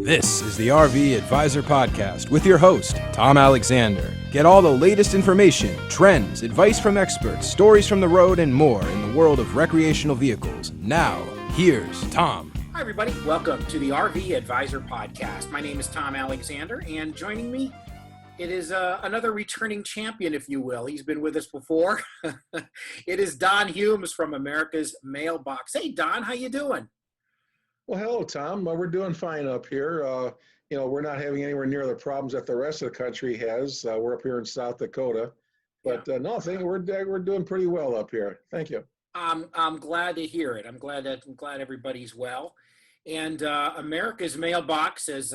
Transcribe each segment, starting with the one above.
This is the RV Advisor Podcast with your host, Tom Alexander. Get all the latest information, trends, advice from experts, stories from the road, and more in the world of recreational vehicles. Now, here's Tom. Hi, everybody. Welcome to the RV Advisor Podcast. My name is Tom Alexander, and joining me, it is another returning champion, if you will. He's been with us before. It is Don Humes from America's Mailbox. Hey, Don, how you doing? Well, hello, Tom. We're doing fine up here. We're not having anywhere near the problems that the rest of the country has. We're up here in South Dakota, but I think we're doing pretty well up here. Thank you. I'm glad to hear it. I'm glad everybody's well. And America's Mailbox, as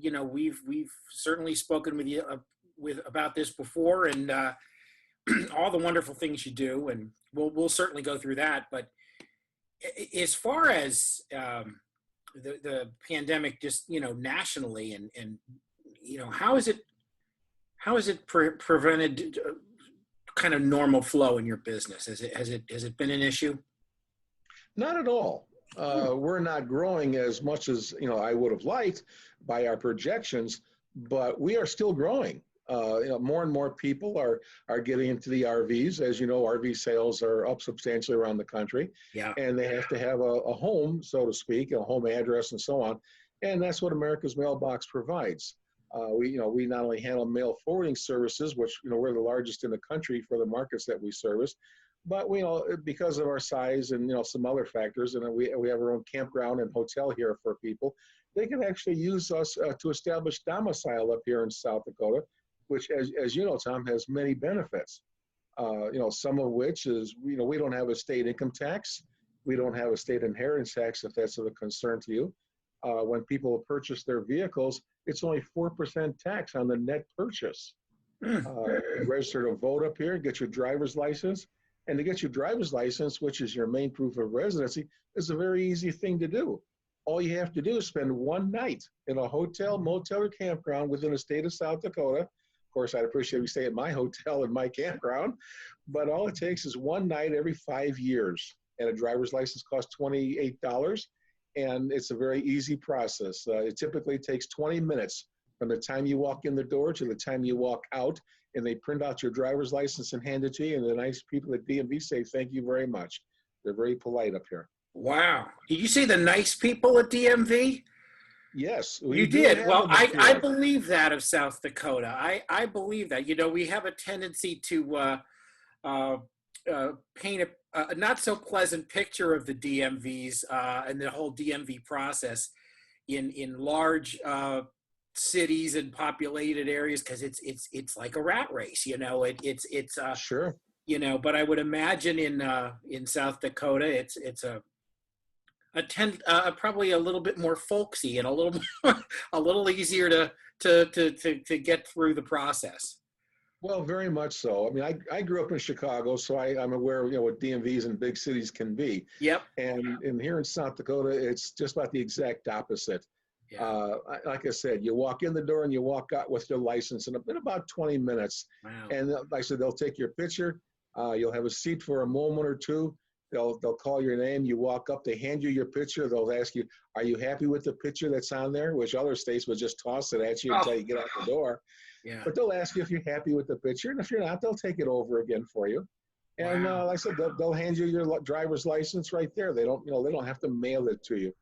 we've certainly spoken with you about this before, and all the wonderful things you do, and we'll certainly go through that. But as far as the pandemic, just nationally, and how is it prevented kind of normal flow in your business? Has it been an issue? Not at all. We're not growing as much as I would have liked by our projections, but we are still growing. More and more people are getting into the RVs. As you know, RV sales are up substantially around the country. Yeah. And they have to have a home, so to speak, a home address and so on. And that's what America's Mailbox provides. We not only handle mail forwarding services, which we're the largest in the country for the markets that we service, but because of our size and some other factors, and we have our own campground and hotel here for people, they can actually use us to establish domicile up here in South Dakota, which, as you know, Tom, has many benefits. Some of which is, we don't have a state income tax. We don't have a state inheritance tax, if that's of a concern to you. When people purchase their vehicles, it's only 4% tax on the net purchase. Register to vote up here, get your driver's license. And to get your driver's license, which is your main proof of residency, is a very easy thing to do. All you have to do is spend one night in a hotel, motel, or campground within the state of South Dakota. Of course, I'd appreciate if you stay at my hotel and my campground, but all it takes is one night every 5 years, and a driver's license costs $28, and it's a very easy process. It typically takes 20 minutes from the time you walk in the door to the time you walk out, and they print out your driver's license and hand it to you, and the nice people at DMV say, thank you very much. They're very polite up here. Wow. Did you say the nice people at DMV? Yes. You did. Well, I believe that of South Dakota. I believe that. We have a tendency to paint a not so pleasant picture of the DMVs and the whole DMV process in large cities and populated areas, because it's like a rat race. It's sure. But I would imagine in South Dakota, it's probably a little bit more folksy and a little easier to get through the process. Well, very much so. I mean, I grew up in Chicago, so I'm aware of what DMVs in big cities can be. Yep. And here in South Dakota, it's just about the exact opposite. Yeah. Like I said, you walk in the door and you walk out with your license in about 20 minutes. Wow. And like I said, they'll take your picture. You'll have a seat for a moment or two. They'll call your name. You walk up, they hand you your picture. They'll ask you, are you happy with the picture that's on there? Which other states would just toss it at you until you get out the door. Yeah. But they'll ask you if you're happy with the picture. And if you're not, they'll take it over again for you. And like I said, they'll hand you your driver's license right there. They don't have to mail it to you.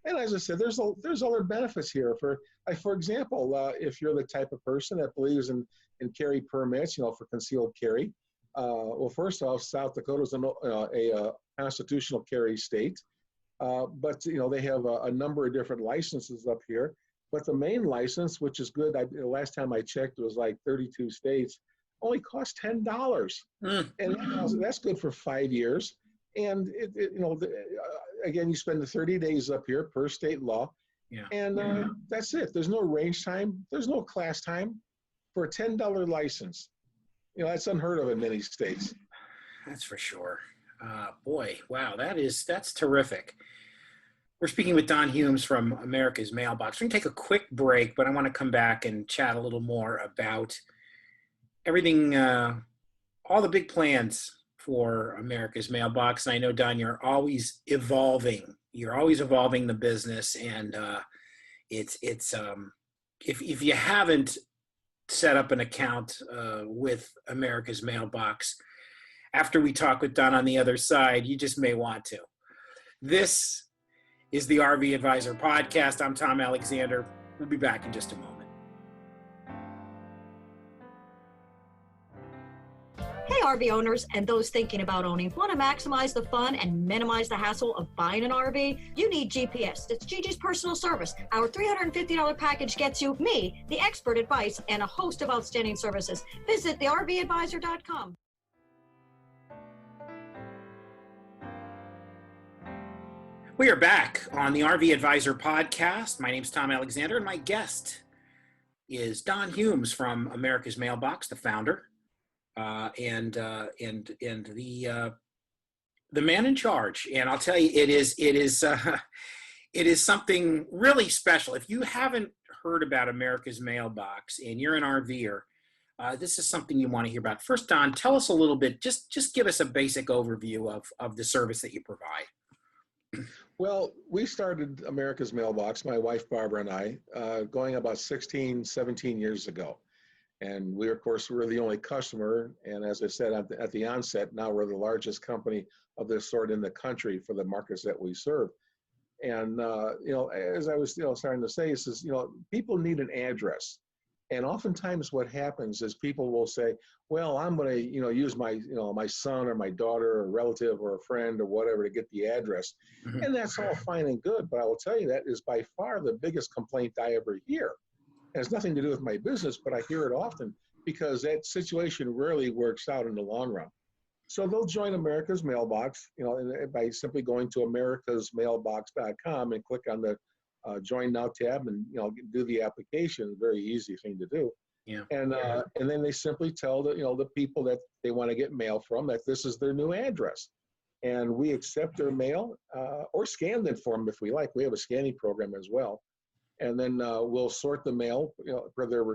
And as I said, there's other benefits here. For example, if you're the type of person that believes in carry permits, for concealed carry. Well, first off, South Dakota is a constitutional carry state, but they have a number of different licenses up here. But the main license, which is good, the last time I checked, it was like 32 states, only costs $10, and that's good for 5 years. And again, you spend the 30 days up here per state law, and that's it. There's no range time, there's no class time for a $10 license. That's unheard of in many states. That's for sure. Boy, wow, that's terrific. We're speaking with Don Humes from America's Mailbox. We're going to take a quick break, but I want to come back and chat a little more about everything, all the big plans for America's Mailbox. And I know, Don, you're always evolving. You're always evolving the business, and it's if you haven't set up an account with America's Mailbox, after we talk with Don on the other side, you just may want to. This is the RV Advisor Podcast. I'm Tom Alexander. We'll be back in just a moment. Hey, RV owners and those thinking about owning. Want to maximize the fun and minimize the hassle of buying an RV? You need GPS. It's Gigi's personal service. Our $350 package gets you me, the expert advice, and a host of outstanding services. Visit thervadvisor.com. We are back on the RV Advisor Podcast. My name is Tom Alexander, and my guest is Don Humes from America's Mailbox, the founder, and the man in charge. And I'll tell you, it is something really special. If you haven't heard about America's Mailbox and you're an RVer, this is something you want to hear about. First, Don, tell us a little bit. Just give us a basic overview of the service that you provide. Well, we started America's Mailbox, my wife Barbara and I, going about 16, 17 years ago. And we, of course, were the only customer. And as I said at the onset, now we're the largest company of this sort in the country for the markets that we serve. And, as I was starting to say, is people need an address. And oftentimes what happens is people will say, well, I'm going to, use my son or my daughter or relative or a friend or whatever to get the address. Mm-hmm. And that's all fine and good. But I will tell you that is by far the biggest complaint I ever hear. It has nothing to do with my business, but I hear it often because that situation rarely works out in the long run. So they'll join America's Mailbox, by simply going to americasmailbox.com and click on the Join Now tab and do the application. Very easy thing to do. Yeah. And then they simply tell the people that they want to get mail from that this is their new address, and we accept their mail or scan them for them if we like. We have a scanning program as well, and then we'll sort the mail for their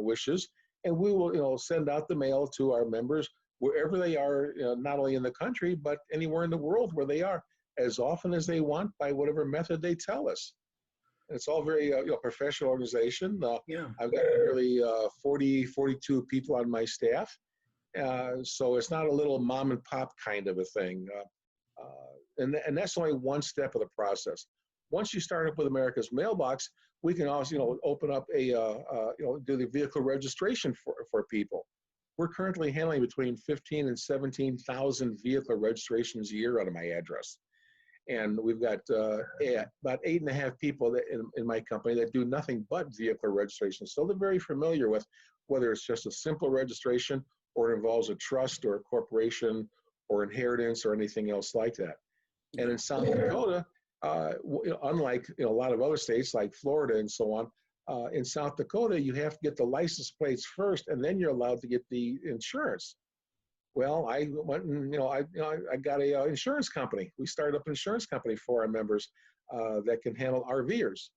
wishes, and we will send out the mail to our members wherever they are, not only in the country but anywhere in the world where they are, as often as they want by whatever method they tell us. It's all very professional organization. I've got nearly 42 people on my staff. So it's not a little mom and pop kind of a thing. And that's only one step of the process. Once you start up with America's Mailbox, we can also open up do the vehicle registration for people. We're currently handling between 15 and 17,000 vehicle registrations a year out of my address. And we've got about 8.5 people in my company that do nothing but vehicle registration. So they're very familiar with whether it's just a simple registration or it involves a trust or a corporation or inheritance or anything else like that. And in South Dakota, unlike a lot of other states like Florida and so on, in South Dakota, you have to get the license plates first, and then you're allowed to get the insurance. Well, I went and I got a insurance company. We started up an insurance company for our members that can handle RVers.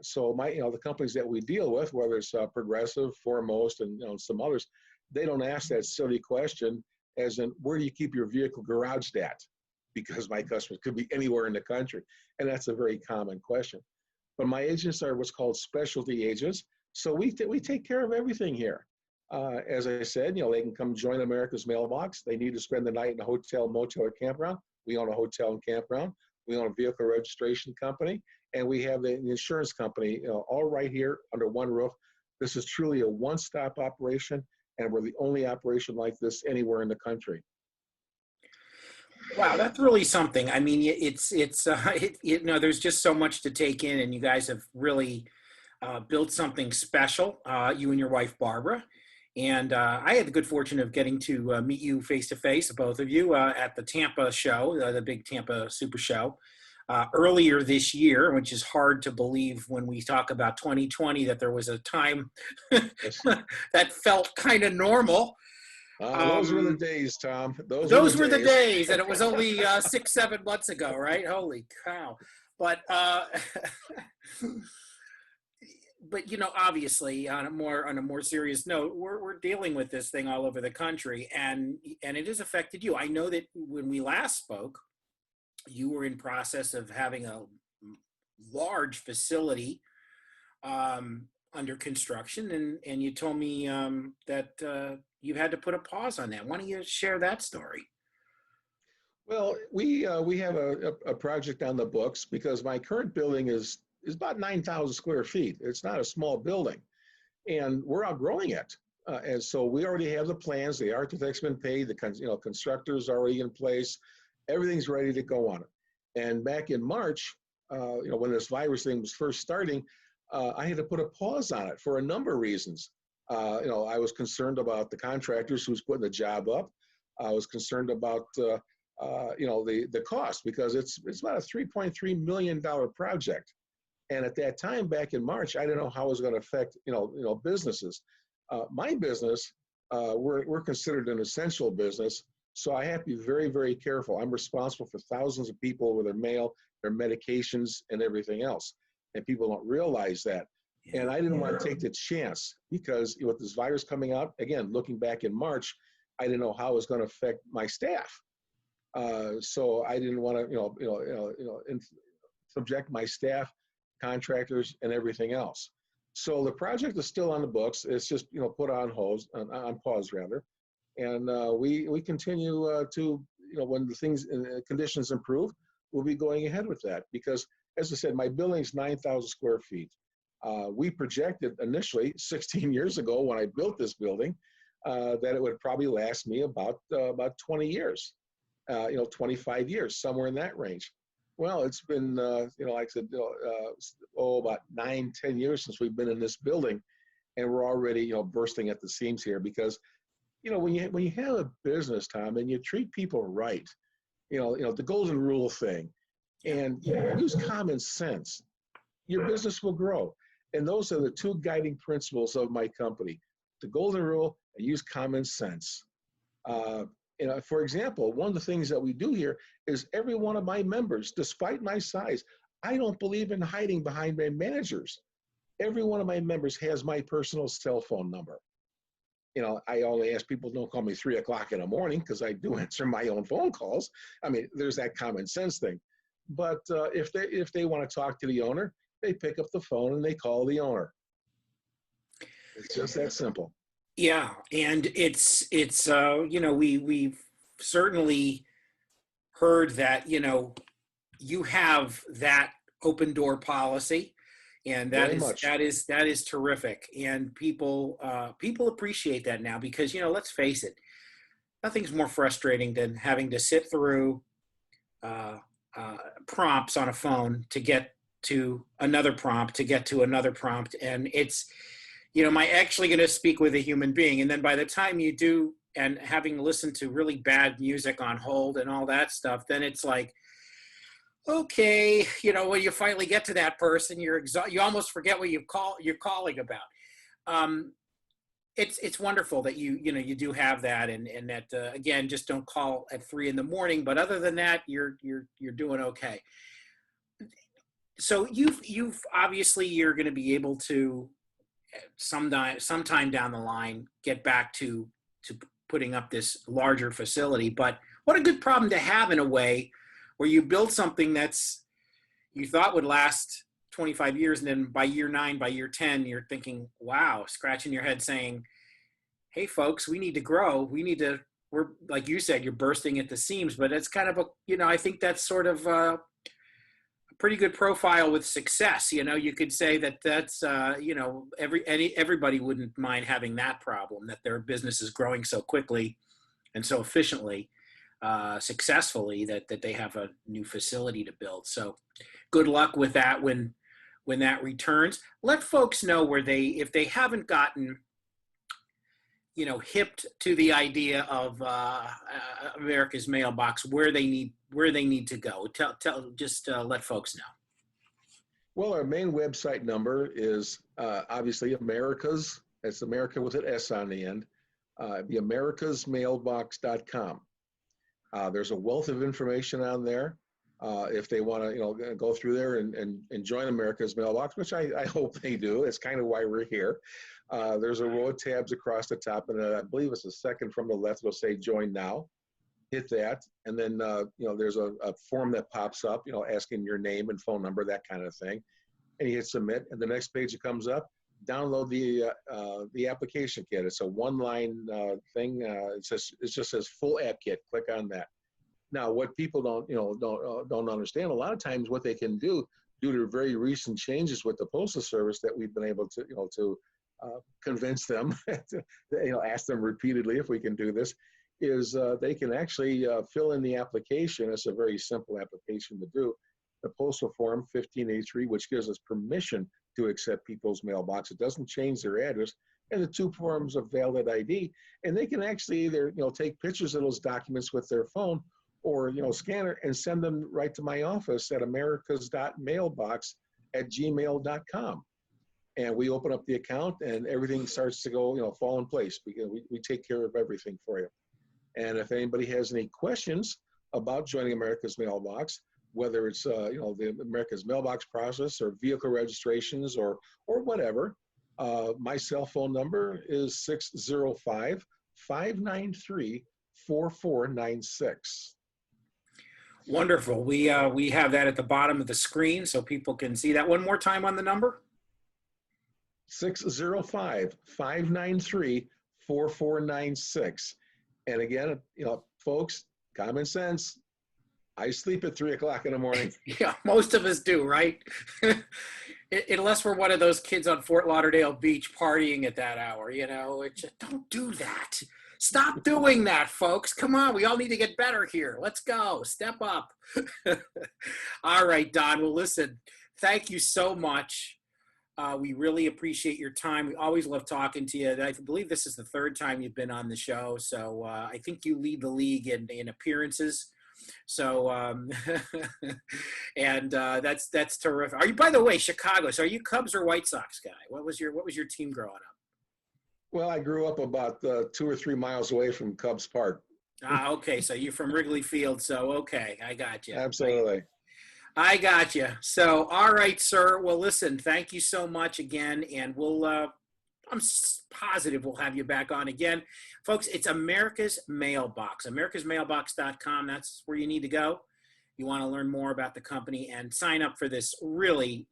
So the companies that we deal with, whether it's Progressive, Foremost, and some others, they don't ask that silly question as in where do you keep your vehicle garaged at? Because my customers could be anywhere in the country, and that's a very common question. But my agents are what's called specialty agents, so we take care of everything here. As I said, they can come join America's Mailbox. They need to spend the night in a hotel, motel, or campground. We own a hotel and campground. We own a vehicle registration company, and we have the insurance company, all right here under one roof. This is truly a one-stop operation, and we're the only operation like this anywhere in the country. Wow, that's really something. I mean, there's just so much to take in, and you guys have really built something special. You and your wife, Barbara. And I had the good fortune of getting to meet you face to face, both of you, at the Tampa show, the big Tampa Super Show, earlier this year, which is hard to believe when we talk about 2020 that there was a time that felt kind of normal. Those were the days, Tom. Those were the days, and it was only 6-7 months ago, right? Holy cow! But obviously, on a more serious note, we're dealing with this thing all over the country, and it has affected you. I know that when we last spoke, you were in process of having a large facility under construction, and you told me that you had to put a pause on that. Why don't you share that story? Well, we have a project on the books because my current building is about 9,000 square feet. It's not a small building, and we're outgrowing it. And so we already have the plans. The architect's been paid. The constructor's already in place. Everything's ready to go on it. And back in March, when this virus thing was first starting, I had to put a pause on it for a number of reasons. I was concerned about the contractors who's putting the job up. I was concerned about the cost, because it's about a $3.3 million project. And at that time, back in March, I didn't know how it was going to affect businesses. My business, we're considered an essential business, so I have to be very, very careful. I'm responsible for thousands of people with their mail, their medications, and everything else. And people don't realize that. And I didn't want to take the chance, because with this virus coming out, again, looking back in March, I didn't know how it was going to affect my staff. So I didn't want to, subject my staff, contractors, and everything else. So the project is still on the books. It's just, put on pause rather. And we continue to, when the conditions improve, we'll be going ahead with that. Because, as I said, my building's 9,000 square feet. We projected initially 16 years ago when I built this building that it would probably last me about 20 years, 25 years, somewhere in that range. Well, it's been, like I said, about 9-10 years since we've been in this building, and we're already, bursting at the seams here. Because, when you have a business, Tom, and you treat people right, the golden rule thing, and use common sense, your business will grow. And those are the two guiding principles of my company: the golden rule and use common sense. For example, one of the things that we do here is every one of my members, despite my size, I don't believe in hiding behind my managers. Every one of my members has my personal cell phone number. I only ask people don't call me 3 o'clock in the morning, because I do answer my own phone calls. I mean, there's that common sense thing. But if they want to talk to the owner, they pick up the phone and they call the owner. It's just that simple. Yeah, and it's we've certainly heard that you have that open door policy, and that is terrific, and people appreciate that now, because let's face it, nothing's more frustrating than having to sit through prompts on a phone to get to another prompt and it's am I actually going to speak with a human being? And then by the time you do, and having listened to really bad music on hold and all that stuff, then it's like, okay, when you finally get to that person, you almost forget what you're calling about. It's wonderful that you do have that, and that again, just don't call at 3 a.m. But other than that, you're doing okay. So you've obviously, you're going to be able to sometime down the line get back to putting up this larger facility. But what a good problem to have, in a way, where you build something that's you thought would last 25 years, and then by year 9, by year 10, you're thinking, wow, scratching your head saying, hey folks, we need to grow. We're, like you said, you're bursting at the seams. But it's kind of I think that's sort of a pretty good profile with success. You could say that's everybody wouldn't mind having that problem, that their business is growing so quickly and so efficiently, successfully, that they have a new facility to build. So good luck with that when that returns. Let folks know where if they haven't gotten hipped to the idea of America's Mailbox, where they need to go. Let folks know. Well, our main website number is obviously America's. It's America with an S on the end. The americasmailbox.com. There's a wealth of information on there. If they want to, go through there and join America's Mailbox, which I hope they do. It's kind of why we're here. There's a row of tabs across the top, and I believe it's the second from the left. It'll say Join Now. Hit that, and then there's a form that pops up, asking your name and phone number, that kind of thing. and you hit submit, and the next page that comes up, download the application kit. It's a one-line thing. It just says full app kit. Click on that. Now, what people don't understand, a lot of times what they can do due to very recent changes with the Postal Service that we've been able to convince them, ask them repeatedly if we can do this, is they can actually fill in the application. It's a very simple application to do. The postal form 1583, which gives us permission to accept people's mailbox. It doesn't change their address, and the 2 forms of valid ID. And they can actually either take pictures of those documents with their phone, or scan it and send them right to my office at americas.mailbox@gmail.com. And we open up the account, and everything starts to go fall in place, because we take care of everything for you. And if anybody has any questions about joining America's Mailbox, whether it's the America's Mailbox process or vehicle registrations or whatever, my cell phone number is 605-593-4496. Wonderful. We have that at the bottom of the screen so people can see that. One more time on the number. 605-593-4496. And again, folks, common sense. I sleep at 3 o'clock in the morning. Yeah, most of us do, right? Unless we're one of those kids on Fort Lauderdale Beach partying at that hour, don't do that. Stop doing that, folks. Come on, we all need to get better here. Let's go. Step up. All right, Don. Well, listen, thank you so much. We really appreciate your time. We always love talking to you. I believe this is the 3rd time you've been on the show, so I think you lead the league in appearances. So, and that's terrific. Are you, by the way, Chicago? So, are you Cubs or White Sox guy? What was your team growing up? Well, I grew up about 2 or 3 miles away from Cubs Park. Okay. So you're from Wrigley Field. So, okay, I got you. Absolutely. I got you. So, all right, sir. Well, listen, thank you so much again, and I'm positive we'll have you back on again. Folks, it's America's Mailbox, americasmailbox.com. That's where you need to go. You want to learn more about the company and sign up for this really,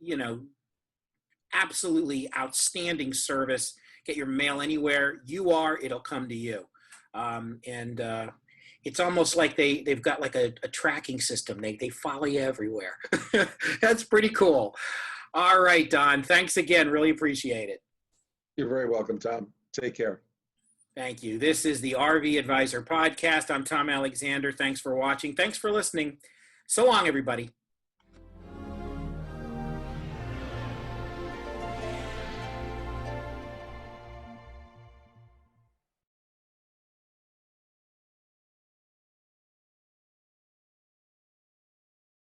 absolutely outstanding service. Get your mail anywhere you are, it'll come to you. It's almost like they've got like a tracking system. They follow you everywhere. That's pretty cool. All right, Don. Thanks again. Really appreciate it. You're very welcome, Tom. Take care. Thank you. This is the RV Advisor Podcast. I'm Tom Alexander. Thanks for watching. Thanks for listening. So long, everybody.